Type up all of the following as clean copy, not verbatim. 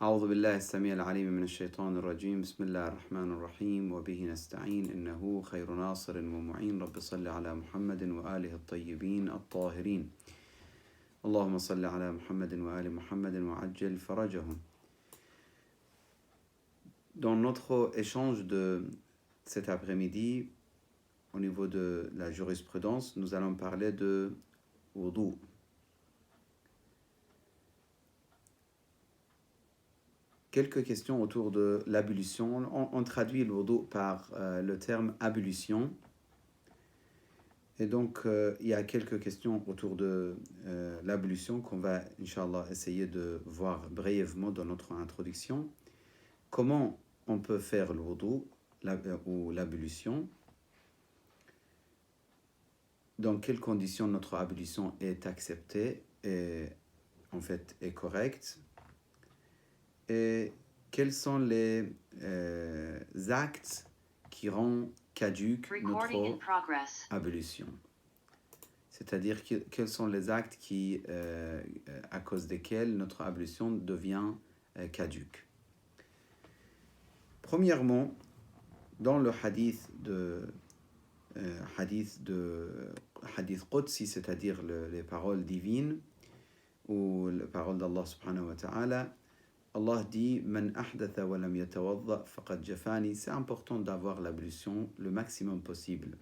أعوذ بالله السميع العليم من الشيطان الرجيم بسم الله الرحمن الرحيم وبه نستعين إنه خير ناصر ومعين رب صل على محمد وآله الطيبين الطاهرين اللهم صل على محمد وآل محمد وعجل فرجهم. Dans notre échange de cet après-midi, au niveau de la jurisprudence, nous allons parler de wudu. Quelques questions autour de l'ablution. On traduit le wudu par le terme ablution. Et donc, il y a quelques questions autour de l'ablution qu'on va, Inch'Allah, essayer de voir brièvement dans notre introduction. Comment on peut faire le wudu ou l'ablution? Dans quelles conditions notre ablution est acceptée et en fait est correcte? Et quels sont les actes qui rendent caduque notre ablution? C'est-à-dire quels sont les actes qui, à cause desquels notre ablution devient caduque. Premièrement, dans le hadith Qudsi, c'est-à-dire les paroles divines ou les paroles d'Allah subhanahu wa ta'ala, Allah dit Man ahdatha wa lam yatawadda faqad jafani. C'est important d'avoir l'ablution le maximum possible,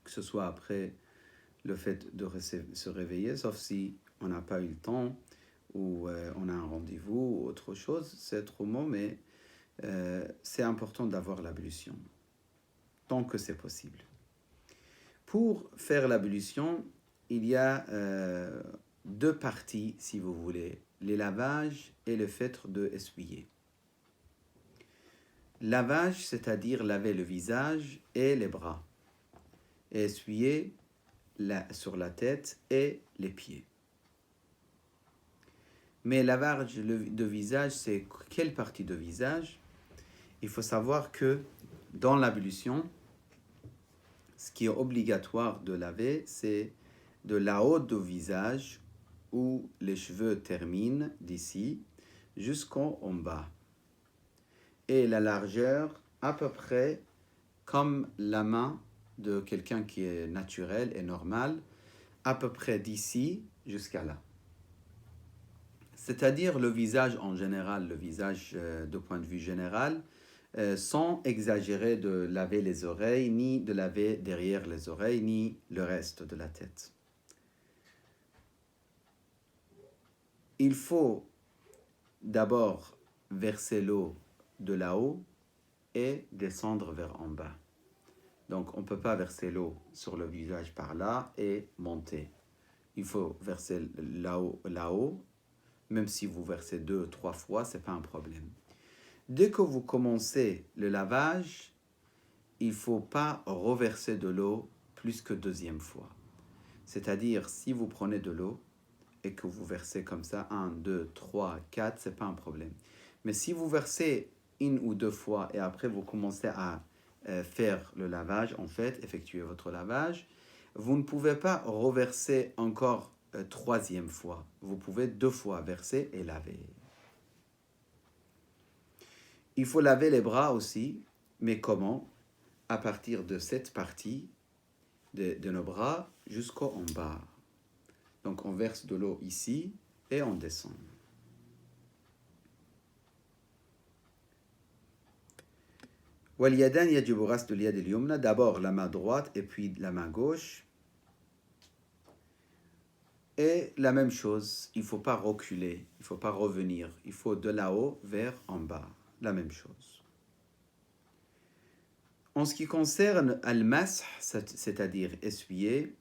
que ce soit après le fait de se réveiller, sauf si on n'a pas eu le temps ou on a un rendez-vous ou autre chose, c'est trop mot, mais c'est important d'avoir l'ablution tant que c'est possible. Pour faire l'ablution, il y a deux parties, si vous voulez, les lavages et le fait de essuyer. Lavage, c'est-à-dire laver le visage et les bras, et essuyer sur la tête et les pieds. Mais lavage de visage, c'est quelle partie de visage? Il faut savoir que dans l'ablution, ce qui est obligatoire de laver, c'est de la haut du visage où les cheveux terminent d'ici jusqu'en bas. Et la largeur à peu près comme la main de quelqu'un qui est naturel et normal, à peu près d'ici jusqu'à là. C'est-à-dire le visage en général, le visage de point de vue général, sans exagérer de laver les oreilles, ni de laver derrière les oreilles, ni le reste de la tête. Il faut d'abord verser l'eau de là-haut et descendre vers en bas. Donc on ne peut pas verser l'eau sur le visage par là et monter. Il faut verser là-haut, même si vous versez 2-3 fois, ce n'est pas un problème. Dès que vous commencez le lavage, il ne faut pas reverser de l'eau plus que deuxième fois. C'est-à-dire, si vous prenez de l'eau et que vous versez comme ça, 1, 2, 3, 4, ce n'est pas un problème. Mais si vous versez une ou deux fois et après vous commencez à faire le lavage, en fait, effectuer votre lavage, vous ne pouvez pas reverser encore troisième fois. Vous pouvez 2 fois verser et laver. Il faut laver les bras aussi, mais comment? À partir de cette partie de nos bras jusqu'en bas. Donc on verse de l'eau ici et on descend. Wal-yadan yajibu ghaslu al-yad al-yumna, d'abord la main droite et puis la main gauche. Et la même chose, il ne faut pas reculer, il ne faut pas revenir, il faut de là-haut vers en bas, la même chose. En ce qui concerne al-masah, c'est-à-dire essuyer,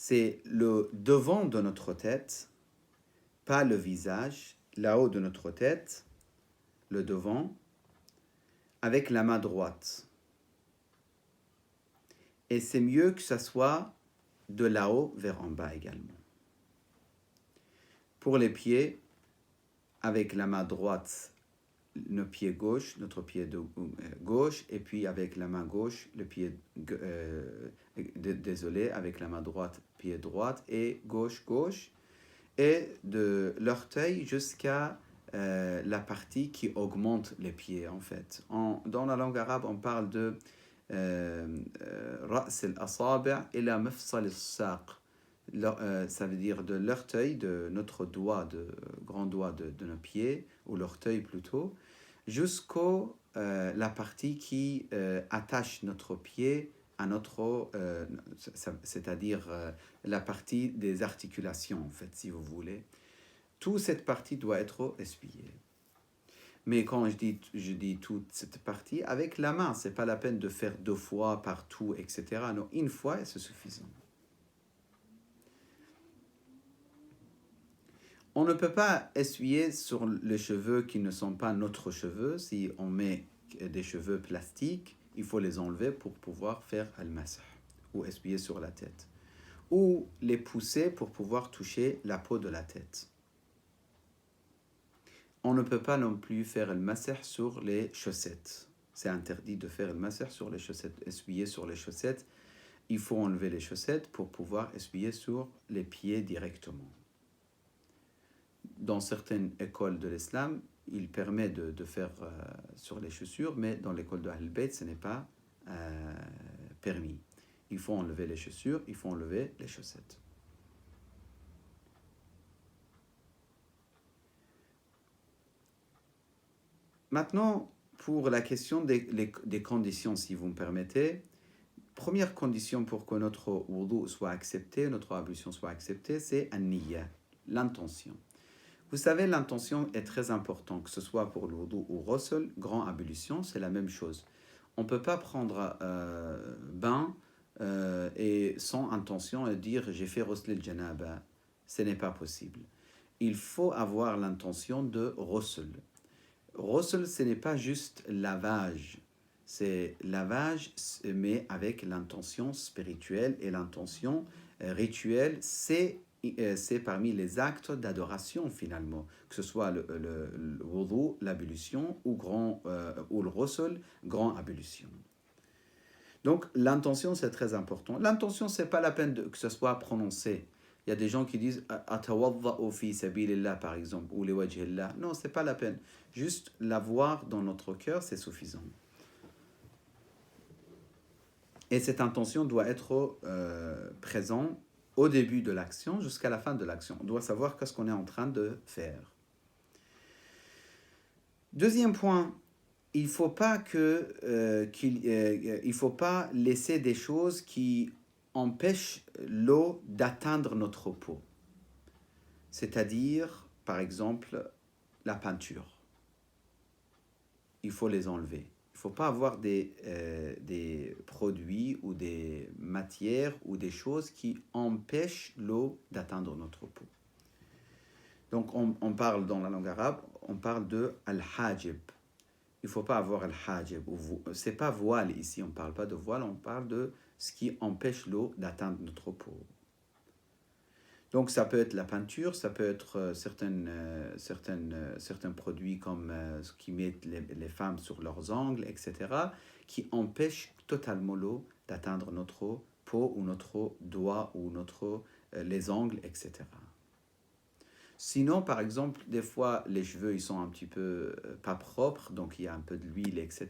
c'est le devant de notre tête, pas le visage, là-haut de notre tête, le devant, avec la main droite. Et c'est mieux que ça soit de là-haut vers en bas également. Pour les pieds, avec la main droite, le pied gauche, notre pied gauche, et puis avec la main gauche, le pied, avec la main droite, pied droite, et gauche, et de l'orteil jusqu'à la partie qui augmente les pieds, en fait. Dans la langue arabe, on parle de ra's al-asabi' ila mafsal al-saq. Ça veut dire de l'orteil, de notre doigt, grand doigt de nos pieds, ou l'orteil plutôt, jusqu'au la partie qui attache notre pied à notre, c'est-à-dire la partie des articulations, en fait, si vous voulez. Toute cette partie doit être essuyée. Mais quand je dis toute cette partie, avec la main, c'est pas la peine de faire 2 fois partout, etc. Non, une fois, c'est suffisant. On ne peut pas essuyer sur les cheveux qui ne sont pas notre cheveux. Si on met des cheveux plastiques, il faut les enlever pour pouvoir faire al-masah ou essuyer sur la tête. Ou les pousser pour pouvoir toucher la peau de la tête. On ne peut pas non plus faire le masah sur les chaussettes. C'est interdit de faire le masah sur les chaussettes, essuyer sur les chaussettes. Il faut enlever les chaussettes pour pouvoir essuyer sur les pieds directement. Dans certaines écoles de l'islam, il permet de faire sur les chaussures, mais dans l'école de Ahl-Bayt, ce n'est pas permis. Il faut enlever les chaussures, il faut enlever les chaussettes. Maintenant, pour la question des conditions, si vous me permettez, première condition pour que notre wudu soit accepté, notre ablution soit acceptée, c'est an-niyya, l'intention. Vous savez, l'intention est très importante, que ce soit pour le wudu ou ghusl, grand ablution, c'est la même chose. On ne peut pas prendre bain et sans intention et dire j'ai fait ghusl al-janaba. Ce n'est pas possible. Il faut avoir l'intention de ghusl. Ghusl, ce n'est pas juste lavage. C'est lavage, mais avec l'intention spirituelle et l'intention rituelle. C'est parmi les actes d'adoration finalement, que ce soit le wudu, l'ablution ou le ghusl, grand ablution. Donc l'intention c'est très important. L'intention c'est pas la peine que ce soit prononcé. Il y a des gens qui disent atawadda'u fi sabilillah par exemple ou li wajhillah. Non, c'est pas la peine. Juste l'avoir dans notre cœur, c'est suffisant. Et cette intention doit être présente au début de l'action jusqu'à la fin de l'action. On doit savoir qu'est-ce qu'on est en train de faire. Deuxième point, il ne faut pas il faut pas laisser des choses qui empêchent l'eau d'atteindre notre peau. C'est-à-dire, par exemple, la peinture. Il faut les enlever. Il ne faut pas avoir des produits ou des matières ou des choses qui empêchent l'eau d'atteindre notre peau. Donc on parle dans la langue arabe, on parle de al-hajib. Il ne faut pas avoir al-hajib. Ce n'est pas voile ici, on ne parle pas de voile, on parle de ce qui empêche l'eau d'atteindre notre peau. Donc ça peut être la peinture, ça peut être certains produits comme ce qui mettent les femmes sur leurs ongles, etc., qui empêchent totalement l'eau d'atteindre notre peau ou notre doigt ou les ongles, etc. Sinon, par exemple, des fois, les cheveux, ils sont un petit peu pas propres, donc il y a un peu de l'huile, etc.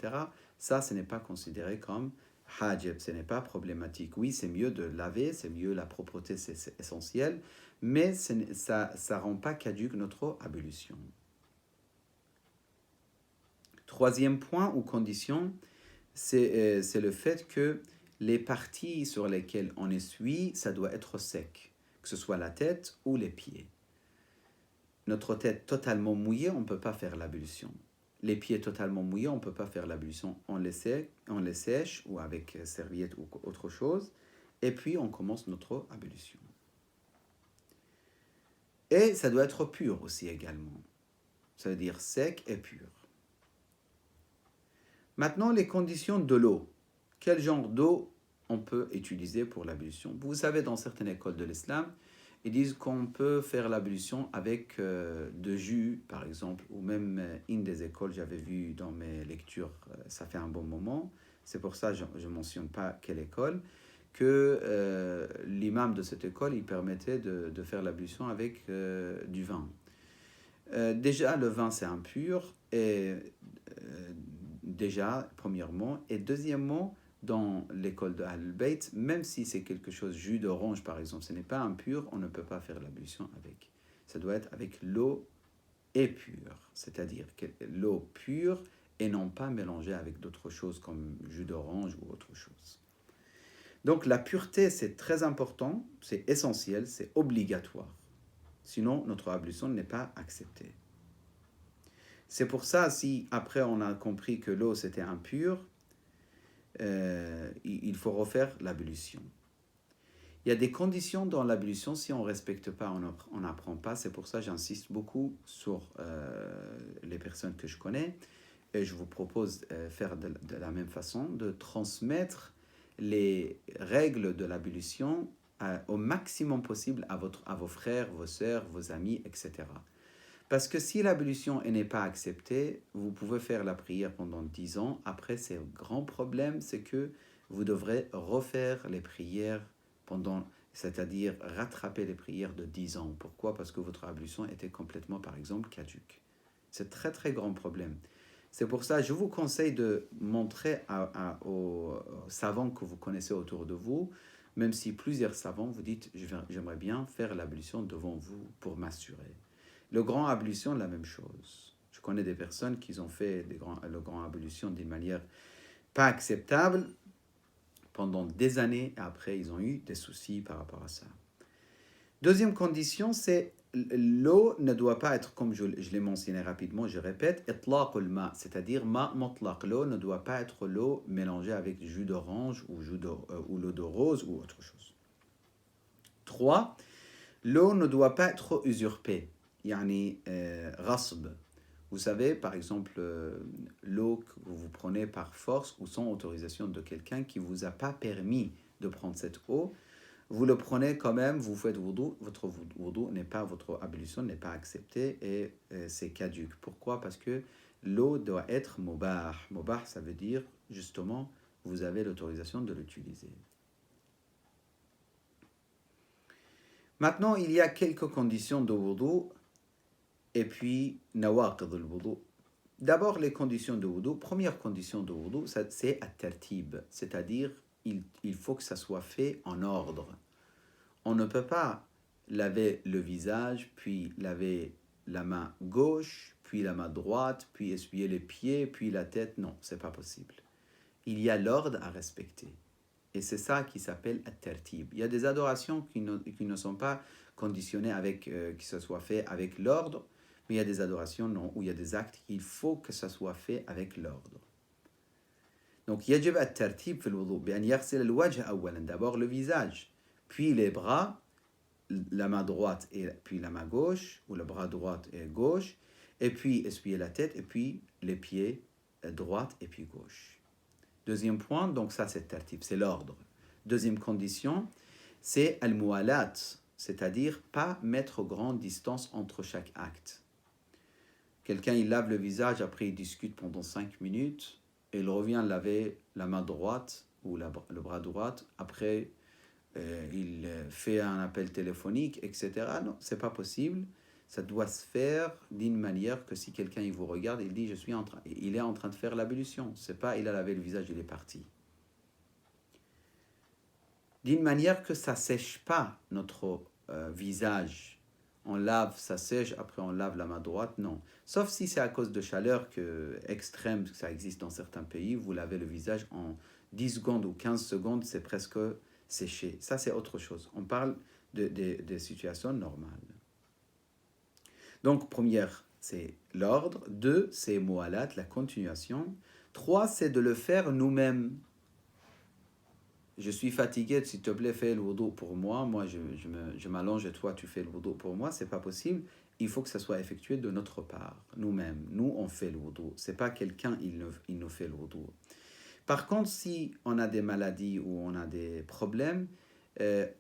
Ça, ce n'est pas considéré comme hajib, ce n'est pas problématique. Oui, c'est mieux de laver, c'est mieux, la propreté, c'est essentiel, mais ça ne rend pas caduque notre ablution. Troisième point ou condition, c'est le fait que les parties sur lesquelles on essuie, ça doit être sec, que ce soit la tête ou les pieds. Notre tête totalement mouillée, on ne peut pas faire l'ablution. Les pieds totalement mouillés, on ne peut pas faire l'ablution. On les sèche ou avec serviette ou autre chose. Et puis, on commence notre ablution. Et ça doit être pur aussi également. Ça veut dire sec et pur. Maintenant, les conditions de l'eau. Quel genre d'eau on peut utiliser pour l'ablution? Vous savez, dans certaines écoles de l'islam, ils disent qu'on peut faire l'ablution avec de jus, par exemple, ou même une des écoles, j'avais vu dans mes lectures, ça fait un bon moment, c'est pour ça que je ne mentionne pas quelle école, que l'imam de cette école, il permettait de faire l'ablution avec du vin. Déjà, le vin, c'est impur, et déjà, premièrement. Et deuxièmement, dans l'école de Ahl-Bayt, même si c'est quelque chose, jus d'orange par exemple, ce n'est pas impur, on ne peut pas faire l'ablution avec. Ça doit être avec l'eau pure, c'est-à-dire que l'eau pure et non pas mélangée avec d'autres choses comme jus d'orange ou autre chose. Donc la pureté, c'est très important, c'est essentiel, c'est obligatoire. Sinon, notre ablution n'est pas acceptée. C'est pour ça, si après on a compris que l'eau c'était impure, il faut refaire l'ablution. Il y a des conditions dans l'ablution, si on ne respecte pas, on n'apprend pas. C'est pour ça que j'insiste beaucoup sur les personnes que je connais. Et je vous propose de faire de la même façon, de transmettre les règles de l'ablution au maximum possible à vos frères, vos sœurs, vos amis, etc. Parce que si l'ablution n'est pas acceptée, vous pouvez faire la prière pendant 10 ans. Après, c'est un grand problème, c'est que vous devrez refaire les prières c'est-à-dire rattraper les prières de 10 ans. Pourquoi? Parce que votre ablution était complètement, par exemple, caduque. C'est un très, très grand problème. C'est pour ça que je vous conseille de montrer aux savants que vous connaissez autour de vous, même si plusieurs savants vous dites « j'aimerais bien faire l'ablution devant vous pour m'assurer ». Le grand ablution, la même chose. Je connais des personnes qui ont fait le grand ablution d'une manière pas acceptable pendant des années, et après ils ont eu des soucis par rapport à ça. Deuxième condition, c'est l'eau ne doit pas être, comme je l'ai mentionné rapidement, je répète, itlaq al-ma, c'est-à-dire ma mutlaq. L'eau ne doit pas être l'eau mélangée avec du jus d'orange ou l'eau de rose ou autre chose. 3. L'eau ne doit pas être usurpée. Yani rasb. Vous savez, par exemple, l'eau que vous prenez par force ou sans autorisation de quelqu'un qui ne vous a pas permis de prendre cette eau, vous le prenez quand même, vous faites wudu, votre wudu votre ablution n'est pas acceptée et c'est caduque. Pourquoi? Parce que l'eau doit être mubah. Mubah, ça veut dire justement, vous avez l'autorisation de l'utiliser. Maintenant, il y a quelques conditions de wudu et puis nawaqid al-wudu. D'abord, les conditions de wudu. Première condition de wudu, c'est at-tartib, c'est-à-dire il faut que ça soit fait en ordre. On ne peut pas laver le visage, puis laver la main gauche, puis la main droite, puis essuyer les pieds, puis la tête. Non, c'est pas possible. Il y a l'ordre à respecter. Et c'est ça qui s'appelle at-tartib. Il y a des adorations qui ne sont pas conditionnées avec que ce soit fait avec l'ordre, mais il y a des adorations non, où il y a des actes qu'il faut que ça soit fait avec l'ordre. Donc, يجب الترتيب في الوضوء بأن يغسل الوجه أولا, d'abord le visage, puis les bras, la main droite et puis la main gauche, ou le bras droit et gauche, et puis essuyer la tête, et puis les pieds, droite et puis gauche. Deuxième point, donc ça c'est tartib, c'est l'ordre. Deuxième condition, c'est al-muwalat, c'est-à-dire pas mettre grande distance entre chaque acte. Quelqu'un il lave le visage, après il discute pendant 5 minutes, et il revient laver la main droite ou le bras droit, après il fait un appel téléphonique, etc. Non, c'est pas possible. Ça doit se faire d'une manière que si quelqu'un il vous regarde, il dit il est en train de faire l'ablution. C'est pas il a lavé le visage, il est parti. D'une manière que ça sèche pas notre visage. On lave, ça sèche, après on lave la main droite, non. Sauf si c'est à cause de chaleur extrême, que ça existe dans certains pays, vous lavez le visage en 10 secondes ou 15 secondes, c'est presque séché. Ça, c'est autre chose. On parle de situations normales. Donc, première, c'est l'ordre. 2, c'est mualat, la continuation. 3, c'est de le faire nous-mêmes. Je suis fatigué, s'il te plaît, fais le wudu pour moi. Moi, je m'allonge et toi, tu fais le wudu pour moi. C'est pas possible. Il faut que ça soit effectué de notre part, nous-mêmes. Nous, on fait le wudu. C'est pas quelqu'un, il nous fait le wudu. Par contre, si on a des maladies ou on a des problèmes,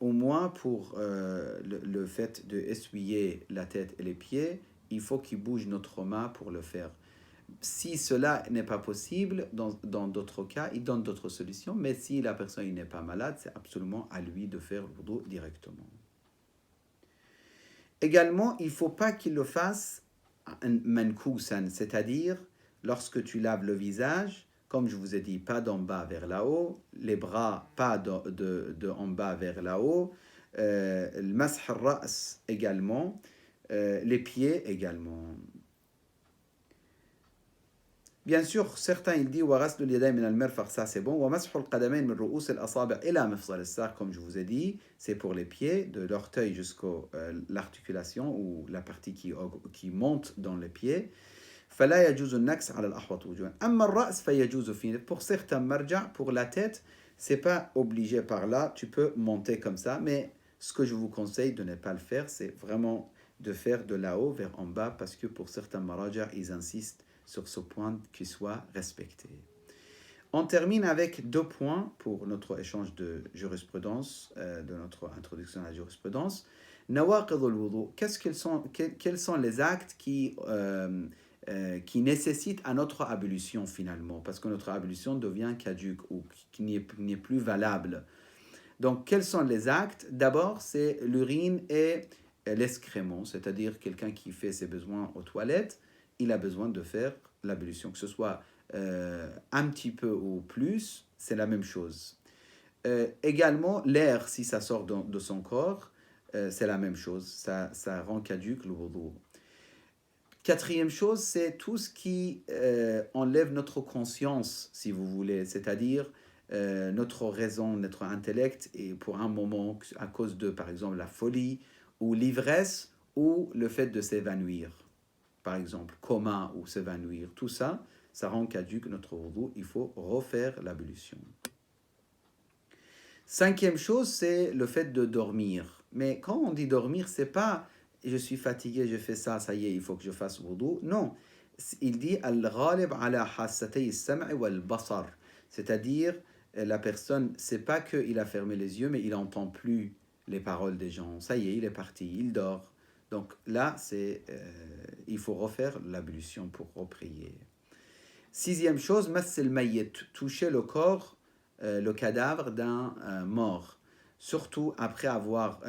au moins pour le fait d'essuyer la tête et les pieds, il faut qu'il bouge notre main pour le faire. Si cela n'est pas possible, dans d'autres cas, il donne d'autres solutions, mais si la personne n'est pas malade, c'est absolument à lui de faire le wudu directement. Également, il ne faut pas qu'il le fasse mankousan, c'est-à-dire lorsque tu laves le visage, comme je vous ai dit, pas d'en bas vers là-haut, les bras pas de en bas vers là-haut, le masah al-ra's également, les pieds également. Bien sûr, certains ils disent وغسل اليدين من المرفق, ça c'est bon. ومسح القدمين من رؤوس الأصابع إلى مفصل الساق, comme je vous ai dit, c'est pour les pieds, de l'orteil jusqu'à l'articulation ou la partie qui monte dans les pieds. فلا يجوز النكس على الأحوط وجوها. أما الرأس فيجوز فيه. Pour certains marja, pour la tête, c'est pas obligé par là, tu peux monter comme ça, mais ce que je vous conseille de ne pas le faire, c'est vraiment de faire de là-haut vers en bas, parce que pour certains maraja, ils insistent sur ce point qui soit respecté. On termine avec 2 points pour notre échange de jurisprudence, de notre introduction à la jurisprudence. Nawaqid al-wudu, quels sont les actes qui nécessitent à notre ablution finalement, parce que notre ablution devient caduque ou qui n'est plus valable. Donc, quels sont les actes? D'abord, c'est l'urine et l'excrément, c'est-à-dire quelqu'un qui fait ses besoins aux toilettes, il a besoin de faire l'ablution, que ce soit un petit peu ou plus, c'est la même chose. Également, l'air, si ça sort de son corps, c'est la même chose, ça rend caduque le wudu. 4e chose, c'est tout ce qui enlève notre conscience, si vous voulez, c'est-à-dire notre raison, notre intellect, et pour un moment, à cause de, par exemple, la folie, ou l'ivresse, ou le fait de s'évanouir, par exemple, coma ou s'évanouir, tout ça, ça rend caduque notre wudu, il faut refaire l'ablution. 5e chose, c'est le fait de dormir. Mais quand on dit dormir, c'est pas je suis fatigué, je fais ça, ça y est, il faut que je fasse wudu. Non, il dit al-ghalib ala hassatay as-sam' wal basar, c'est-à-dire la personne, c'est pas qu'il a fermé les yeux, mais il n'entend plus les paroles des gens. Ça y est, il est parti, il dort. Donc là, il faut refaire l'ablution pour reprier. 6e chose, massel mayyit, toucher le corps, le cadavre d'un mort. Surtout après avoir...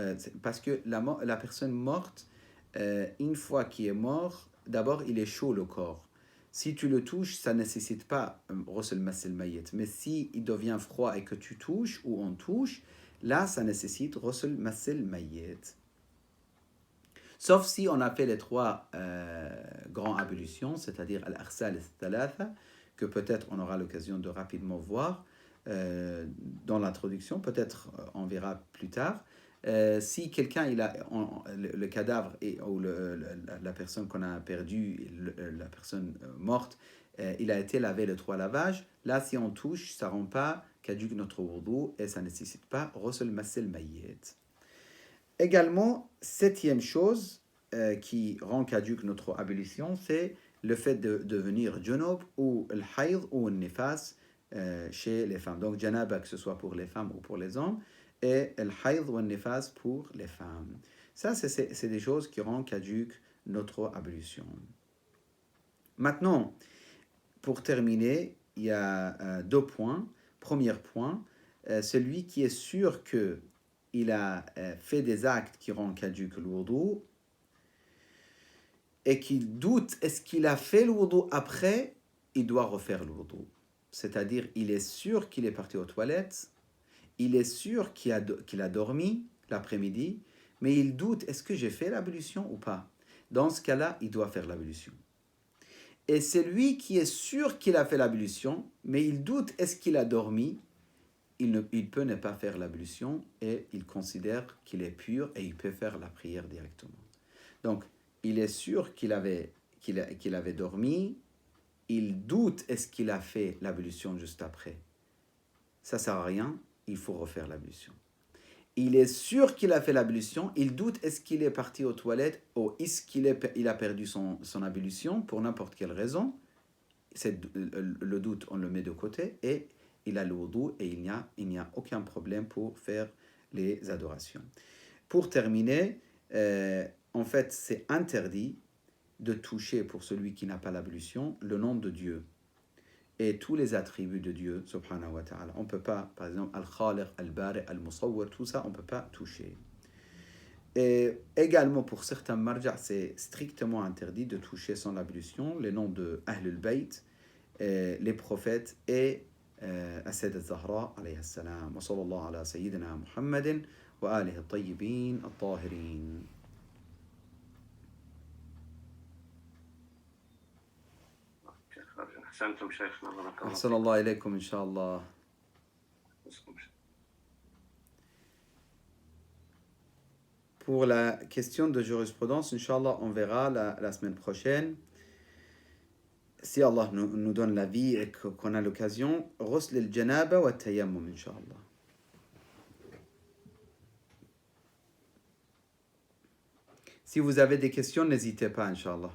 parce que la personne morte, une fois qu'il est mort, d'abord il est chaud le corps. Si tu le touches, ça ne nécessite pas Rossel Massel Mayet. Mais si il devient froid et que tu touches ou on touche, là ça nécessite Rossel Massel Mayet. Sauf si on a fait les 3 grands ablutions, c'est-à-dire Al-Arsal et Thalatha, que peut-être on aura l'occasion de rapidement voir dans l'introduction, peut-être on verra plus tard. Si quelqu'un, le cadavre ou la personne qu'on a perdue, la personne morte, il a été lavé les 3 lavages, là si on touche, ça ne rend pas caduque notre wudu et ça ne nécessite pas Rossel Massel Mayyet. Également, 7e chose qui rend caduque notre ablution, c'est le fait de devenir junub ou le hayd ou le nifas chez les femmes. Donc, janaba, que ce soit pour les femmes ou pour les hommes, et le hayd ou le nifas pour les femmes. Ça, c'est des choses qui rendent caduque notre ablution. Maintenant, pour terminer, il y a 2 points. Premier point, celui qui est sûr que il a fait des actes qui rendent caduque le wudu et qu'il doute est-ce qu'il a fait le wudu après, il doit refaire le wudu. C'est-à-dire, il est sûr qu'il est parti aux toilettes, il est sûr qu'il a dormi l'après-midi, mais il doute est-ce que j'ai fait l'ablution ou pas. Dans ce cas-là, il doit faire l'ablution. Et c'est lui qui est sûr qu'il a fait l'ablution, mais il doute est-ce qu'il a dormi, il peut ne pas faire l'ablution et il considère qu'il est pur et il peut faire la prière directement. Donc, il est sûr qu'il avait dormi, il doute est-ce qu'il a fait l'ablution juste après. Ça ne sert à rien, il faut refaire l'ablution. Il est sûr qu'il a fait l'ablution, il doute est-ce qu'il est parti aux toilettes ou est-ce qu'il a perdu son ablution pour n'importe quelle raison. Le doute, on le met de côté et il a le wudu et il n'y a aucun problème pour faire les adorations. Pour terminer, en fait, c'est interdit de toucher, pour celui qui n'a pas l'ablution, le nom de Dieu et tous les attributs de Dieu, subhanahu wa ta'ala. On ne peut pas, par exemple, al-khaliq, al-bari, al-musawwir, tout ça, on ne peut pas toucher. Et également, pour certains marja', c'est strictement interdit de toucher sans l'ablution les noms de Ahlul Bayt, les prophètes et As-Sayyidah Zahra alayhi salam. Wa sallallahu ala sayyidina Muhammadin wa alihi at-tayyibin at-tahirin. أحسنتم شيخنا بارك الله أحسن الله إليكم إن شاء الله. Pour la question de jurisprudence, Inch'Allah, on verra la semaine prochaine. Si Allah nous donne la vie et qu'on a l'occasion, Ghusl al-Janaba wa Tayammum, Inch'Allah. Si vous avez des questions, n'hésitez pas, Inch'Allah.